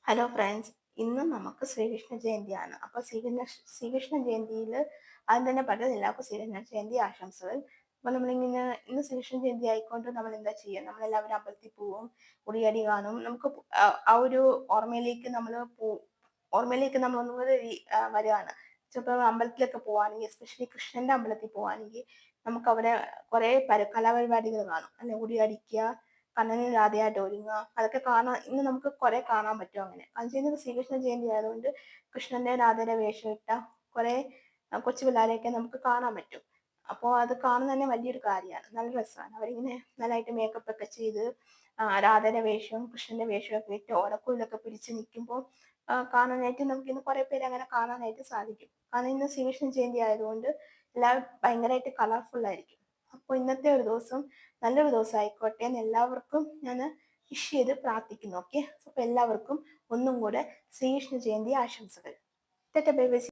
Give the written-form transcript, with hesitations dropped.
Hello friends, ഇന്ന് നമുക്ക് ശ്രീകൃഷ്ണ ജയന്തിയാണ്. അപ്പോൾ ശ്രീകൃഷ്ണ ജയന്തിയിൽ ആദ്യം തന്നെ പറഞ്ഞത് എല്ലാവർക്കും ശ്രീകൃഷ്ണ ജയന്തി ആശംസകൾ. അപ്പോൾ നമ്മളിങ്ങനെ ഇന്ന് ശ്രീകൃഷ്ണ ജയന്തി ആയിക്കൊണ്ട് നമ്മൾ എന്താ ചെയ്യുക? നമ്മളെല്ലാവരും അമ്പലത്തിൽ പോവും, ഉറിയടി കാണും. നമുക്ക് ആ ഒരു ഓർമ്മയിലേക്ക് ഓർമ്മയിലേക്ക് നമ്മൾ ഒന്നുകൂടെ വരികയാണ്. ചിലപ്പോൾ അമ്പലത്തിലൊക്കെ പോവുകയാണെങ്കിൽ, എസ്പെഷ്യലി കൃഷ്ണന്റെ അമ്പലത്തിൽ പോവുകയാണെങ്കിൽ നമുക്ക് അവിടെ കുറെ കലാപരിപാടികൾ കാണും അല്ലെ. ഉറിയടിക്കുക, കണ്ണനും രാധയായിട്ട് ഒരുങ്ങുക, അതൊക്കെ കാണാൻ ഇന്ന് നമുക്ക് കുറെ കാണാൻ പറ്റും. അങ്ങനെ അത് ചെയ്യുന്നത് ശ്രീകൃഷ്ണ ജയന്തി ആയതുകൊണ്ട് കൃഷ്ണന്റെ രാധയുടെ വേഷം ഇട്ട കുറെ കൊച്ചു പിള്ളേരെയൊക്കെ നമുക്ക് കാണാൻ പറ്റും. അപ്പോൾ അത് കാണുന്ന തന്നെ വലിയൊരു കാര്യമാണ്, നല്ല രസമാണ്. അവരിങ്ങനെ നല്ലതായിട്ട് മേക്കപ്പ് ഒക്കെ ചെയ്ത് രാധയുടെ വേഷവും കൃഷ്ണന്റെ വേഷവും ഒക്കെ ഇട്ട് ഓടക്കുഴലൊക്കെ പിടിച്ച് നിൽക്കുമ്പോൾ കാണാനായിട്ട് നമുക്ക് ഇന്ന് കുറെ പേര് അങ്ങനെ കാണാനായിട്ട് സാധിക്കും. കാരണം ഇന്ന് ശ്രീകൃഷ്ണ ജയന്തി ആയതുകൊണ്ട് എല്ലാവരും ഭയങ്കരമായിട്ട് കളർഫുൾ ആയിരിക്കും. അപ്പോൾ ഇന്നത്തെ ഒരു ദിവസം നല്ലൊരു ദിവസം ആയിക്കോട്ടെ എന്ന് എല്ലാവർക്കും ഞാൻ വിഷ് ചെയ്ത് പ്രാർത്ഥിക്കുന്നു. ഓക്കെ, അപ്പൊ എല്ലാവർക്കും ഒന്നും കൂടെ ശ്രീകൃഷ്ണ ജയന്തി ആശംസകൾ. Bye bye.